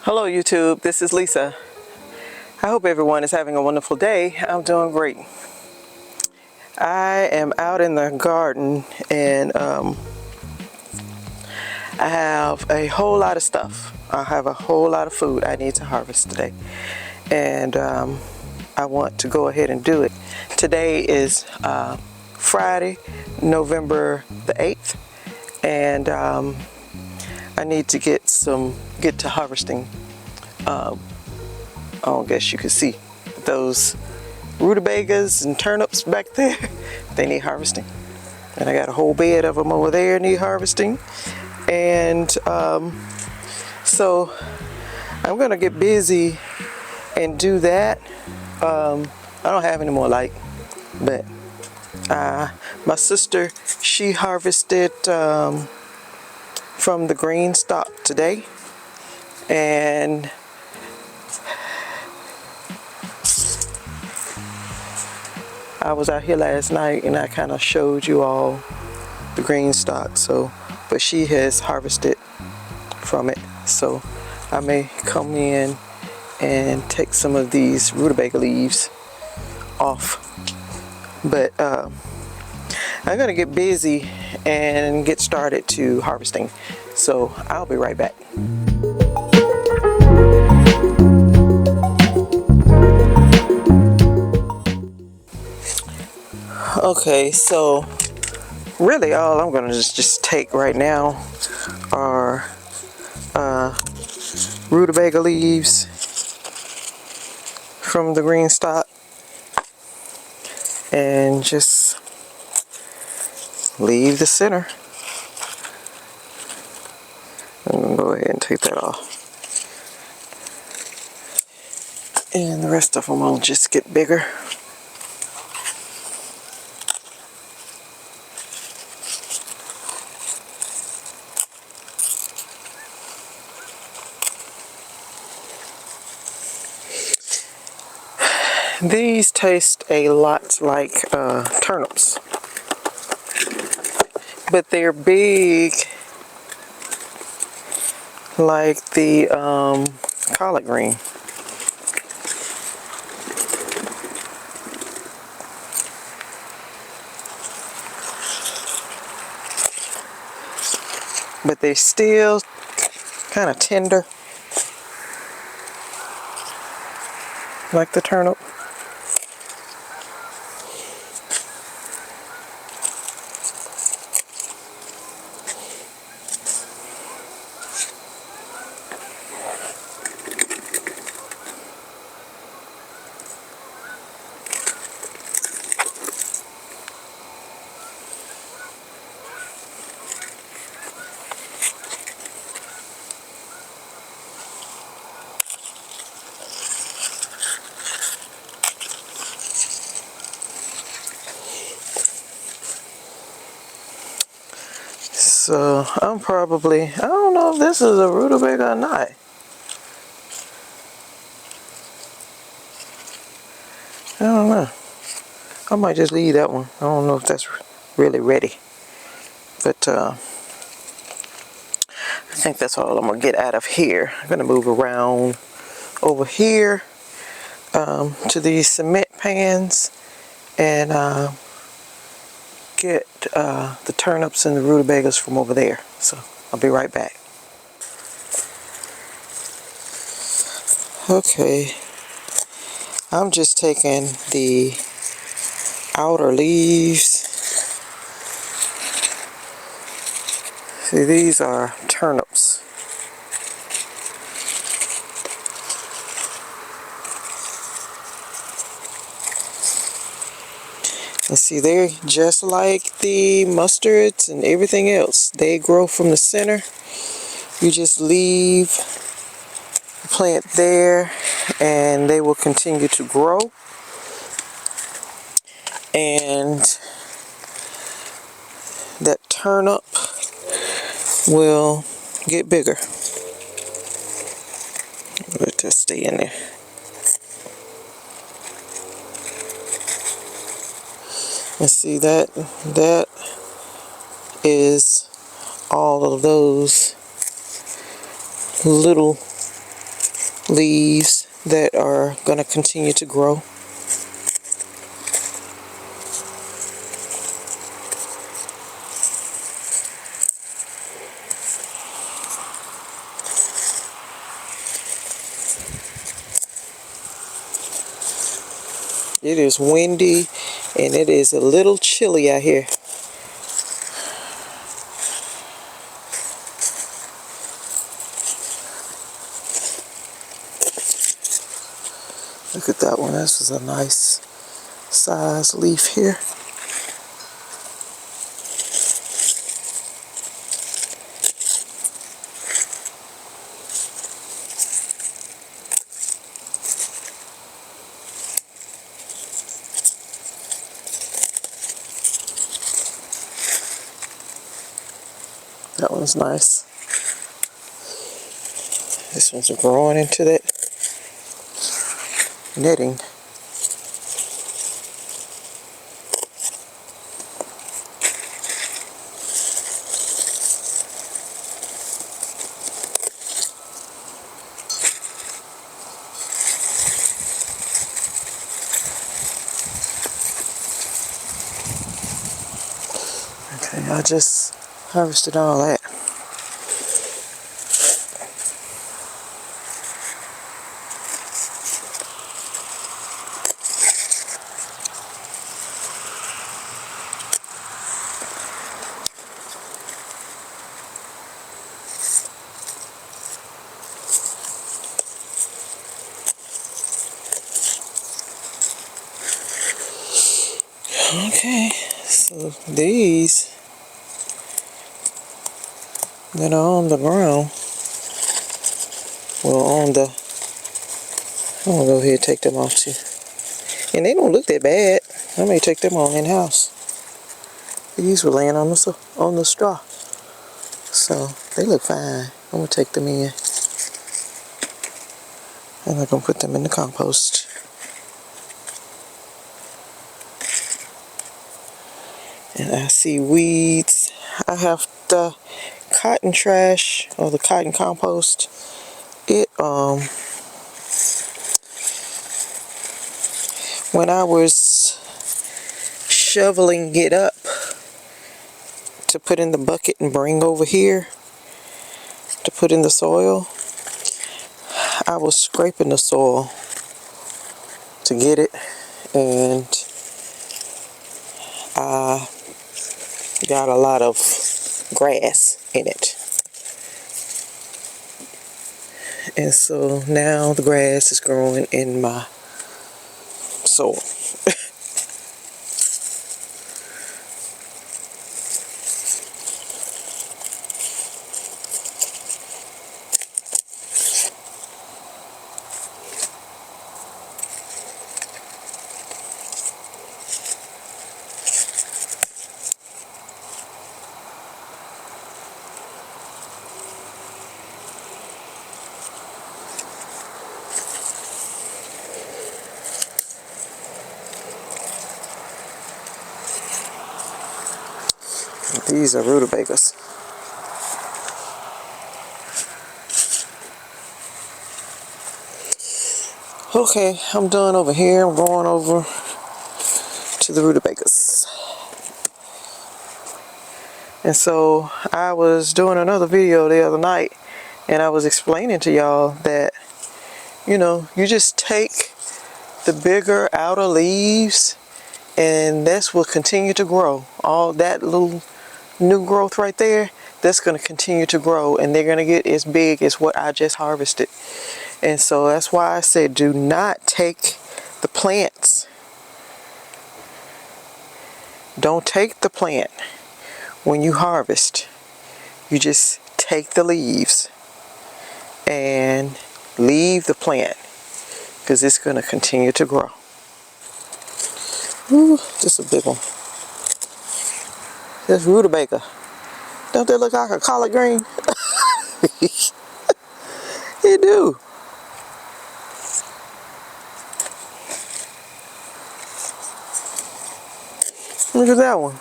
Hello YouTube, this is Lisa. I hope everyone is having a wonderful day. I'm doing great. I am out in the garden and I have a whole lot of stuff. I have a whole lot of food I need to harvest today. And I want to go ahead and do it. Today is Friday, November the 8th. And I need to get to harvesting. I don't guess you can see those rutabagas and turnips back there. They need harvesting. And I got a whole bed of them over there need harvesting. And so I'm gonna get busy and do that. I don't have any more light, but my sister, she harvested from the green stalk today, and I was out here last night and I kind of showed you all the green stalk. So, but she has harvested from it, so I may come in and take some of these rutabaga leaves off. But I'm gonna get busy and get started to harvesting, so I'll be right back. Okay, so really all I'm gonna just take right now are rutabaga leaves from the green stalk and just leave the center. I'm gonna go ahead and take that off. And the rest of them will just get bigger. These taste a lot like turnips, but they're big like the collard green. But they're still kind of tender like the turnip. So I'm probably, I don't know if this is a rutabaga or not. I don't know. I might just leave that one. I don't know if that's really ready. But I think that's all I'm going to get out of here. I'm going to move around over here to these cement pans and get the turnips and the rutabagas from over there. So I'll be right back. Okay, I'm just taking the outer leaves. See, these are turnips. And see, they're just like the mustards and everything else. They grow from the center. You just leave the plant there and they will continue to grow. And that turnip will get bigger. Let that stay in there. And see, that is all of those little leaves that are going to continue to grow. It is windy and it is a little chilly out here. Look at that one. This is a nice size leaf here. That one's nice. This one's growing into that netting. Okay, I just harvested all that. Okay, so these that are on the ground, well, I'm gonna go ahead and take them off too. And they don't look that bad. I may take them on in house. These were laying on the straw, so they look fine. I'm gonna take them in, and I'm gonna put them in the compost. And I see weeds. I have the cotton trash or the cotton compost. It when I was shoveling it up to put in the bucket and bring over here to put in the soil, I was scraping the soil to get it, and I got a lot of grass in it. And so now the grass is growing in my soil. These are rutabagas. Okay, I'm done over here. I'm going over to the rutabagas. And so I was doing another video the other night, and I was explaining to y'all that, you know, you just take the bigger outer leaves and this will continue to grow. All that little new growth right there, that's going to continue to grow, and they're going to get as big as what I just harvested. And so that's why I said do not take the plants. Don't take the plant when you harvest. You just take the leaves and leave the plant, because it's going to continue to grow. Ooh, this is a big one. That's rutabaga. Don't they look like a collard green? They do. Look at that one.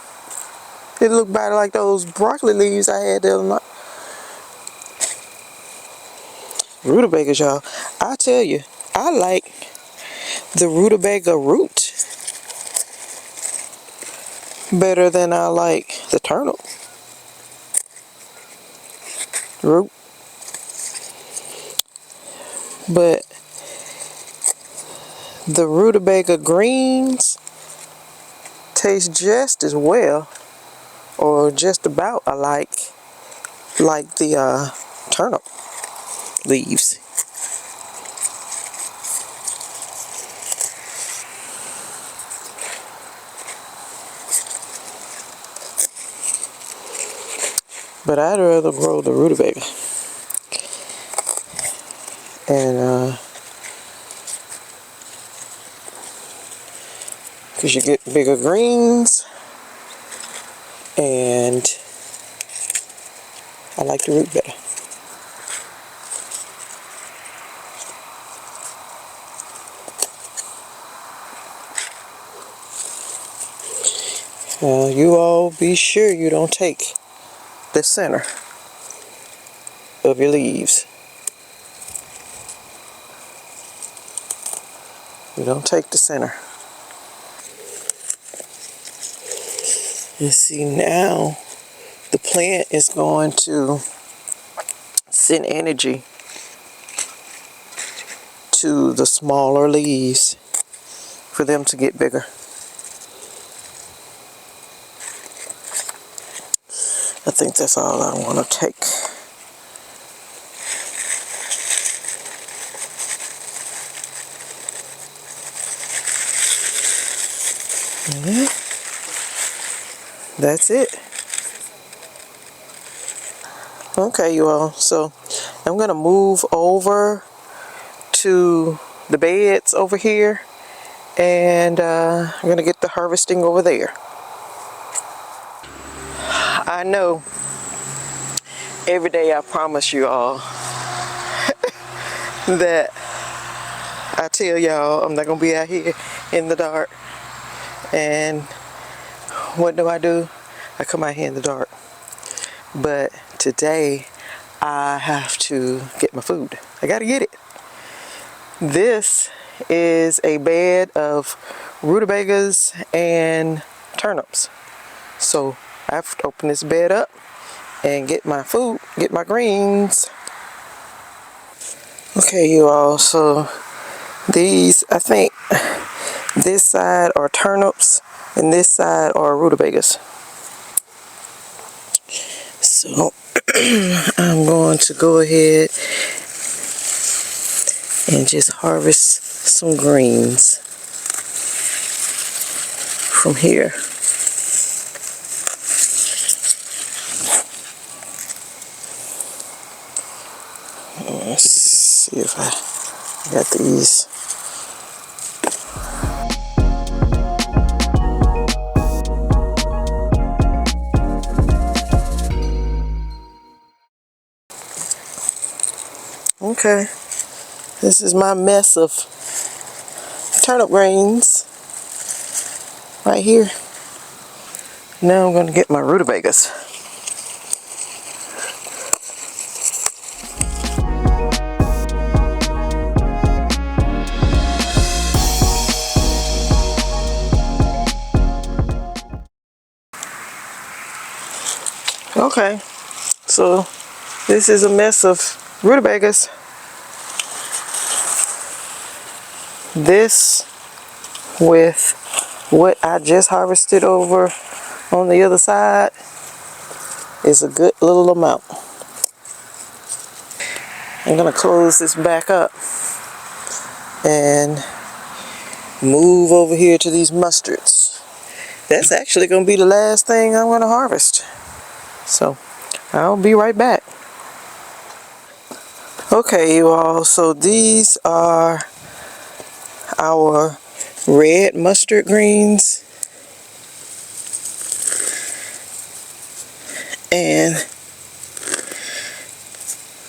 It looked about like those broccoli leaves I had the other night. Rutabagas, y'all. I tell you, I like the rutabaga root better than I like the turnip root. But the rutabaga greens taste just as well, or just about alike, like the turnip leaves. But I'd rather grow the rutabaga. And because you get bigger greens, and I like the root better. You all be sure you don't take the center of your leaves. You don't take the center. And see, now the plant is going to send energy to the smaller leaves for them to get bigger. I think that's all I want to take. Yeah. That's it. Okay, you all. So I'm going to move over to the beds over here, and I'm going to get the harvesting over there. I know every day I promise you all that I tell y'all I'm not going to be out here in the dark. And what do? I come out here in the dark. But today I have to get my food. I got to get it. This is a bed of rutabagas and turnips. So I have to open this bed up and get my food, get my greens. Okay, you all, so these, I think this side are turnips and this side are rutabagas. So I'm going to go ahead and just harvest some greens from here. Let's see if I got these. Okay, this is my mess of turnip greens right here. Now I'm going to get my rutabagas. Okay, so this is a mess of rutabagas. This with what I just harvested over on the other side is a good little amount. I'm going to close this back up and move over here to these mustards. That's actually going to be the last thing I'm going to harvest. So I'll be right back. Okay, you all, so these are our red mustard greens, and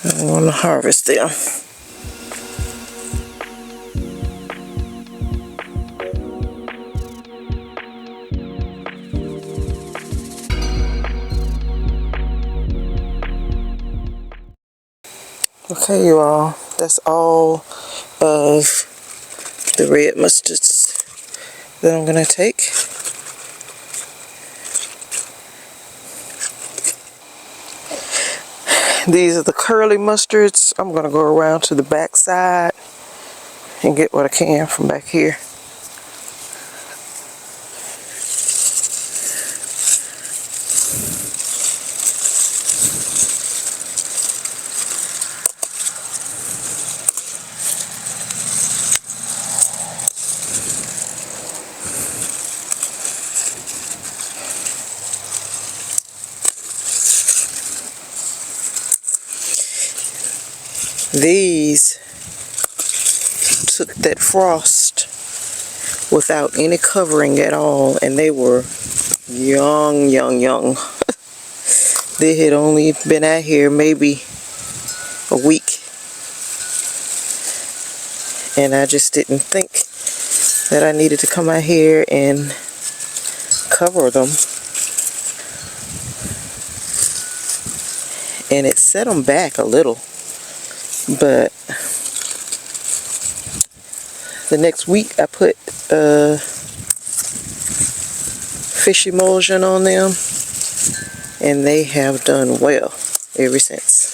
I'm going to harvest them. Okay, you all, That's all of the red mustards that I'm gonna take. These are the curly mustards. I'm gonna go around to the back side and get what I can from back here. These took that frost without any covering at all, and they were young. They had only been out here maybe a week, and I just didn't think that I needed to come out here and cover them. And it set them back a little, but the next week I put fish emulsion on them, and they have done well ever since.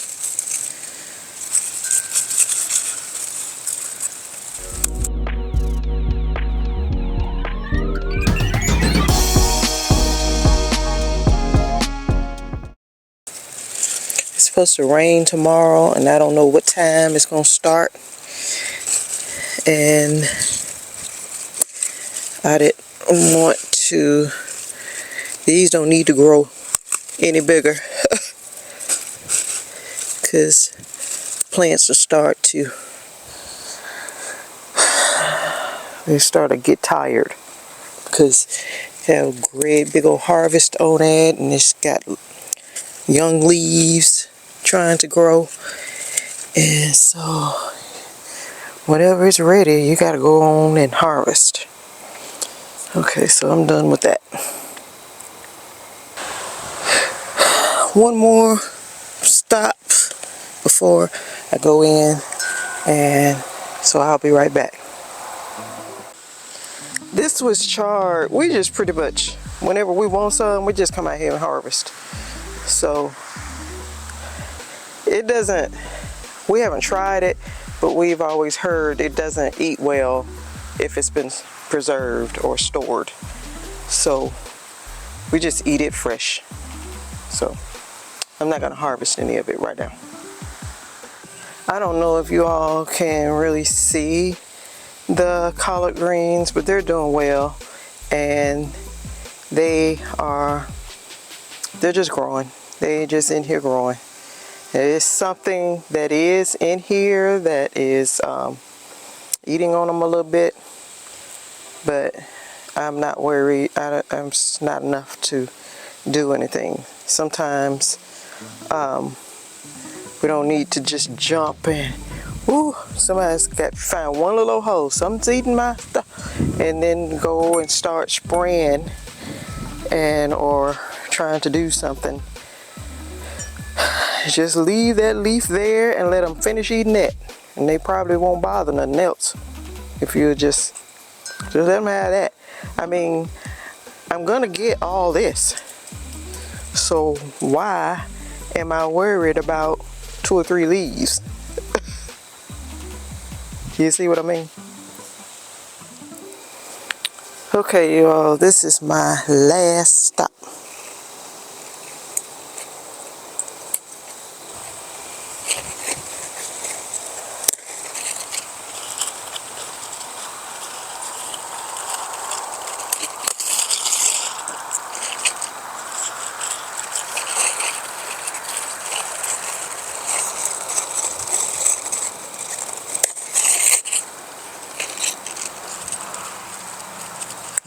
It's supposed to rain tomorrow, and I don't know what time it's going to start. And I didn't want to, these don't need to grow any bigger because plants will start to, they start to get tired because they have a great big old harvest on it, and it's got young leaves trying to grow. And so whenever it's ready, you got to go on and harvest. Okay, so I'm done with that. One more stop before I go in, and so I'll be right back. This was chard. We just pretty much, whenever we want some, we just come out here and harvest. So it doesn't, we haven't tried it, but we've always heard it doesn't eat well if it's been preserved or stored. So we just eat it fresh. So I'm not gonna harvest any of it right now. I don't know if you all can really see the collard greens, but they're doing well, and they're just growing. They're just in here growing. There is something that is in here that is eating on them a little bit, but I'm not worried. It's not enough to do anything. Sometimes we don't need to just jump and, ooh, somebody's got to find one little hole, something's eating my stuff, and then go and start spraying and or trying to do something. Just leave that leaf there and let them finish eating it, and they probably won't bother nothing else if you just let them have that. I mean, I'm gonna get all this, so why am I worried about 2 or 3 leaves? You see what I mean? Okay, you all, this is my last stop.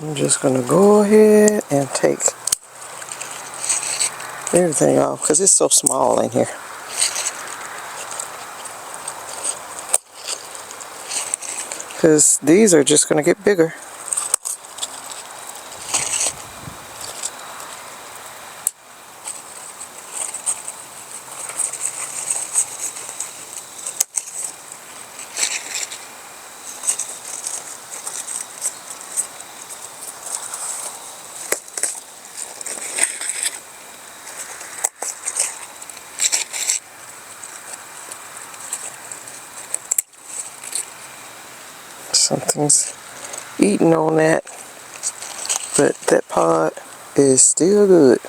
I'm just gonna go ahead and take everything off because it's so small in here. Because these are just gonna get bigger. Something's eating on that, but that pod is still good.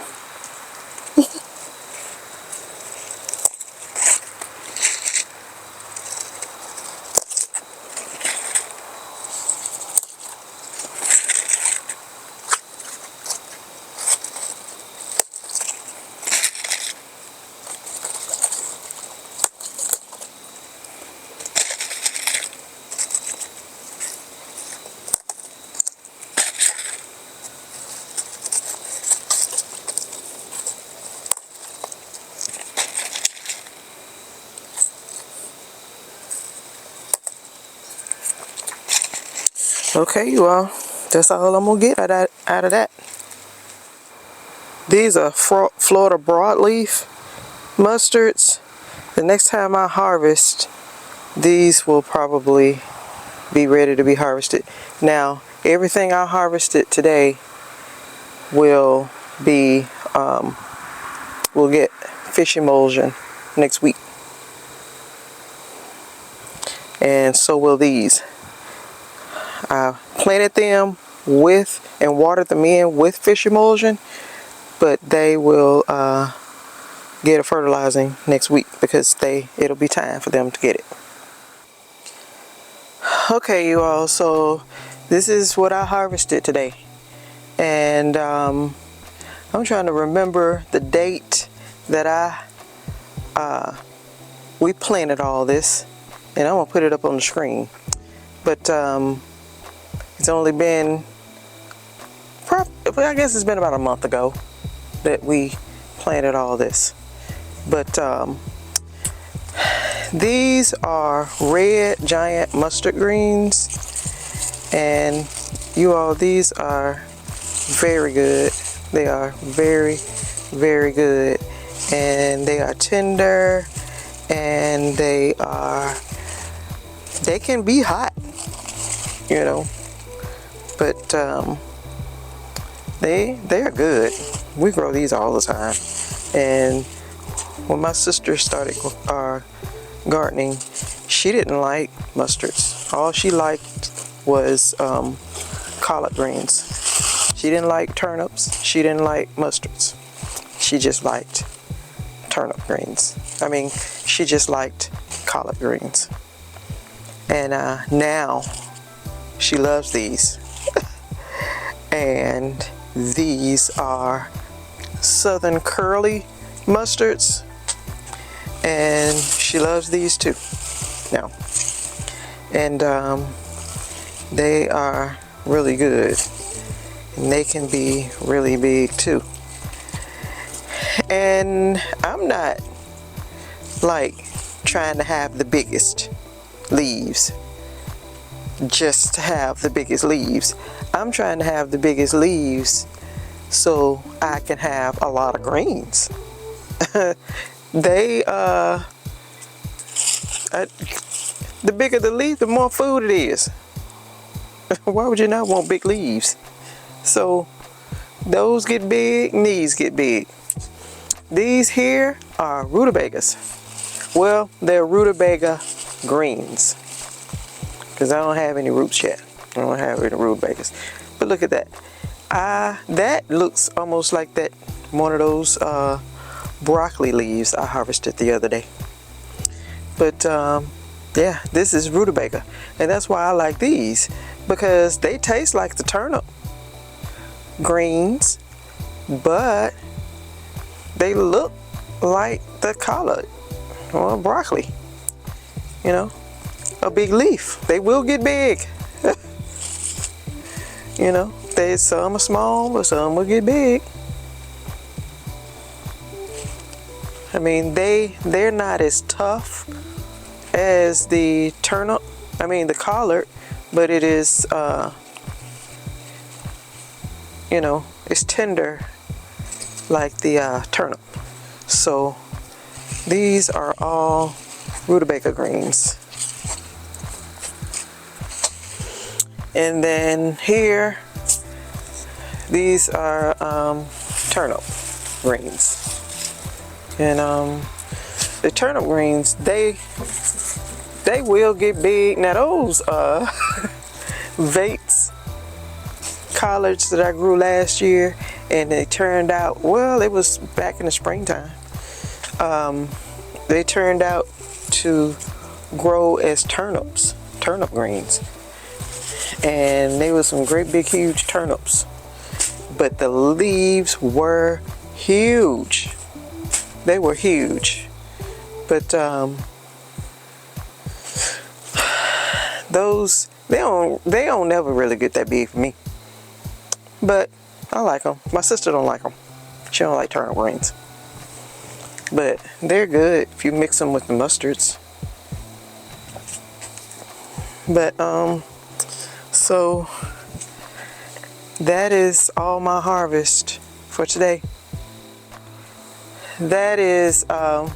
Okay, you all, that's all I'm gonna get out of that. These are Florida broadleaf mustards. The next time I harvest, these will probably be ready to be harvested. Now, everything I harvested today will be, will get fish emulsion next week. And so will these. I planted them with and watered them in with fish emulsion, but they will get a fertilizing next week because it'll be time for them to get it. Okay, you all, so this is what I harvested today, and I'm trying to remember the date that we planted all this, and I'm gonna put it up on the screen. But it's only been, I guess it's been about a month ago that we planted all this. But these are red giant mustard greens, and you all, these are very good. They are very, very good, and they are tender, and they can be hot, you know, but they are good. We grow these all the time. And when my sister started gardening, she didn't like mustards. All she liked was collard greens. She didn't like turnips. She didn't like mustards. She just liked turnip greens. I mean, she just liked collard greens. And now she loves these. And these are southern curly mustards, and she loves these too now. And they are really good, and they can be really big too. And I'm not like trying to have the biggest leaves just to have the biggest leaves. I'm trying to have the biggest leaves so I can have a lot of greens. The bigger the leaf, the more food it is. Why would you not want big leaves? So those get big and these get big. These here are rutabagas. Well, they're rutabaga greens, because I don't have any roots yet. I don't have any rutabagas. But look at that. That looks almost like that one of those broccoli leaves I harvested the other day. But yeah, this is rutabaga, and that's why I like these, because they taste like the turnip greens, but they look like the collard or broccoli. You know, a big leaf. They will get big. You know, some are small, but some will get big. I mean, they're not as tough as the turnip, the collard, but it is, you know, it's tender like the turnip. So these are all rutabaga greens. And then here, these are turnip greens. And the turnip greens, they will get big. Now those vates collards that I grew last year, and they turned out, well, it was back in the springtime. They turned out to grow as turnips, turnip greens. And they were some great big huge turnips. But the leaves were huge. They were huge. But those, they don't never really get that big for me. But I like them. My sister don't like them. She don't like turnip greens. But they're good if you mix them with the mustards. But so that is all my harvest for today. That is all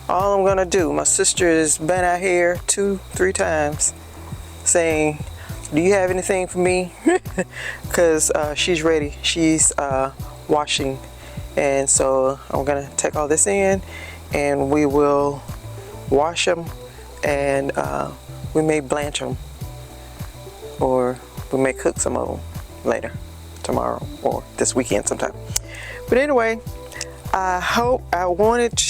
I'm gonna do. My sister has been out here 2-3 times saying, do you have anything for me? Because she's ready. She's washing, and so I'm gonna take all this in and we will wash them, and we may blanch them, or we may cook some of them later, tomorrow or this weekend sometime. But anyway, I wanted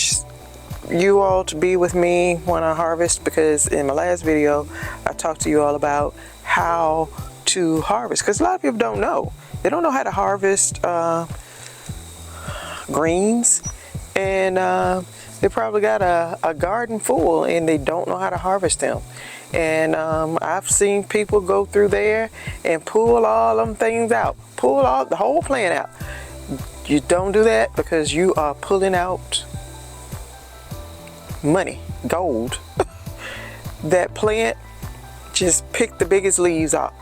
you all to be with me when I harvest, because in my last video I talked to you all about how to harvest, because a lot of people don't know. They don't know how to harvest greens, and they probably got a garden full and they don't know how to harvest them. And I've seen people go through there and pull all them things out, pull all the whole plant out. You don't do that, because you are pulling out money, gold. That plant, just pick the biggest leaves out.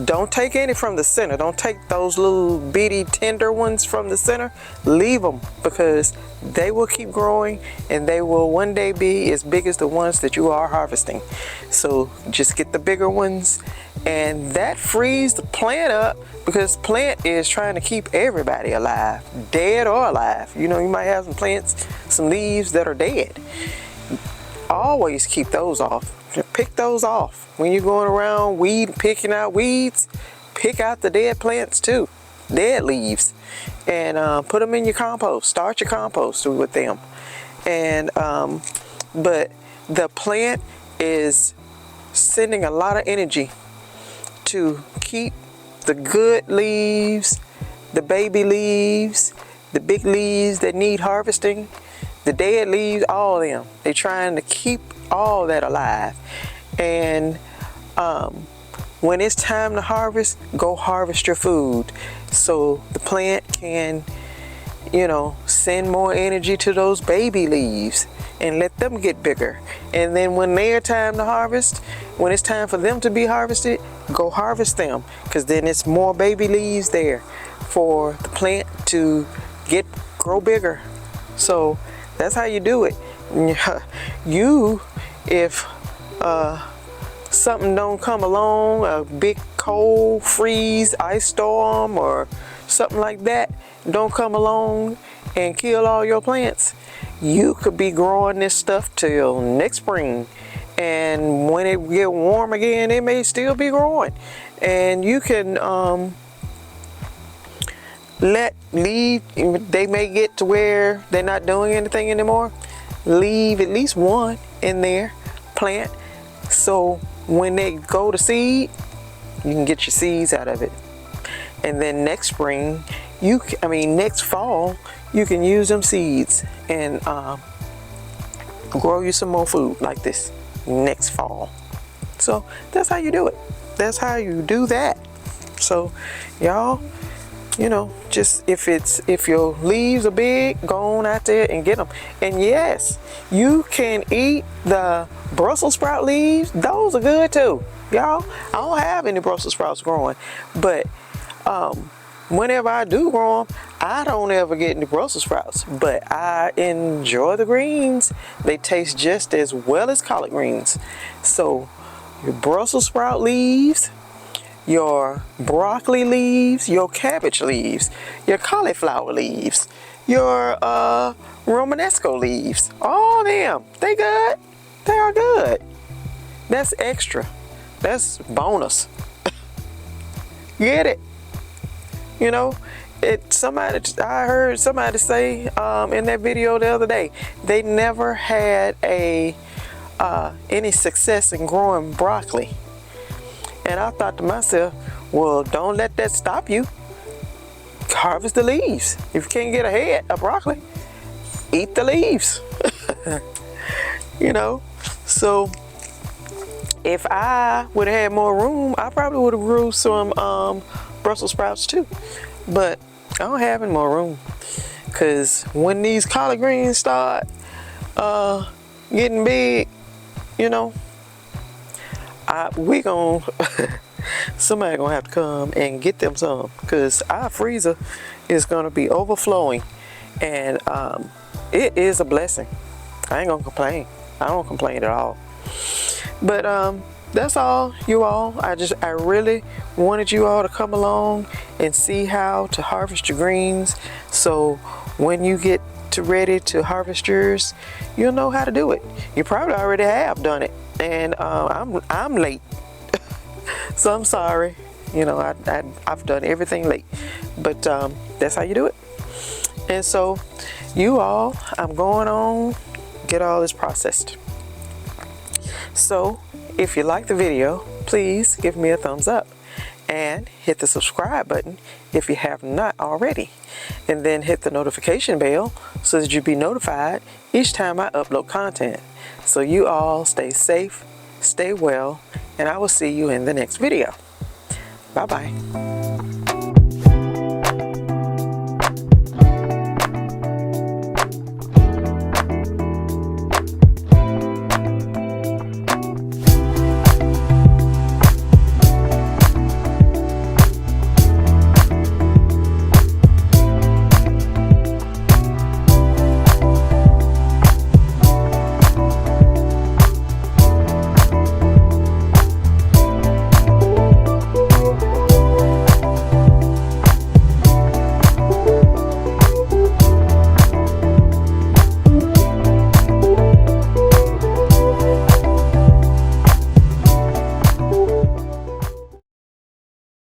Don't take any from the center. Don't take those little bitty tender ones from the center. Leave them, because they will keep growing and they will one day be as big as the ones that you are harvesting. So just get the bigger ones, and that frees the plant up, because plant is trying to keep everybody alive, dead or alive. You know, you might have some plants, some leaves that are dead. Always keep those off. Pick those off. When you're going around picking out weeds, pick out the dead plants too, dead leaves, and put them in your compost. Start your compost with them. And but the plant is sending a lot of energy to keep the good leaves, the baby leaves, the big leaves that need harvesting, the dead leaves, all of them. They're trying to keep all that alive. And when it's time to harvest, go harvest your food, so the plant can, you know, send more energy to those baby leaves and let them get bigger. And then when their time to harvest, when it's time for them to be harvested, go harvest them, because then it's more baby leaves there for the plant to grow bigger. So that's how you do it. If something don't come along, a big cold freeze, ice storm, or something like that don't come along and kill all your plants, you could be growing this stuff till next spring, and when it get warm again, it may still be growing. And you can they may get to where they're not doing anything anymore. Leave at least one in there, plant, so when they go to seed, you can get your seeds out of it. And then next spring, next fall, you can use them seeds and grow you some more food like this next fall. So that's how you do it. That's how you do that. So y'all, you know, just if your leaves are big, go on out there and get them. And yes, you can eat the Brussels sprout leaves. Those are good too, y'all. I don't have any Brussels sprouts growing, but whenever I do grow them, I don't ever get any Brussels sprouts, but I enjoy the greens. They taste just as well as collard greens. So your Brussels sprout leaves, your broccoli leaves, your cabbage leaves, your cauliflower leaves, your Romanesco leaves, all them, they good. They are good. That's extra. That's bonus. Get it? You know, I heard somebody say in that video the other day, they never had any success in growing broccoli. And I thought to myself, well, don't let that stop you. Harvest the leaves. If you can't get a head of broccoli, eat the leaves. You know, so if I would have had more room, I probably would have grew some Brussels sprouts too. But I don't have any more room, because when these collard greens start getting big, you know, somebody gonna have to come and get them some, because our freezer is gonna be overflowing, and it is a blessing. I ain't gonna complain. I don't complain at all. But that's all, you all. I really wanted you all to come along and see how to harvest your greens, so when you get ready to harvest yours, you'll know how to do it. You probably already have done it, and I'm late. So I'm sorry. You know, I've done everything late, but that's how you do it. And so you all, I'm going on get all this processed. So if you like the video, please give me a thumbs up and hit the subscribe button if you have not already, and then hit the notification bell so that you'll be notified each time I upload content. So you all stay safe, stay well, and I will see you in the next video. Bye bye.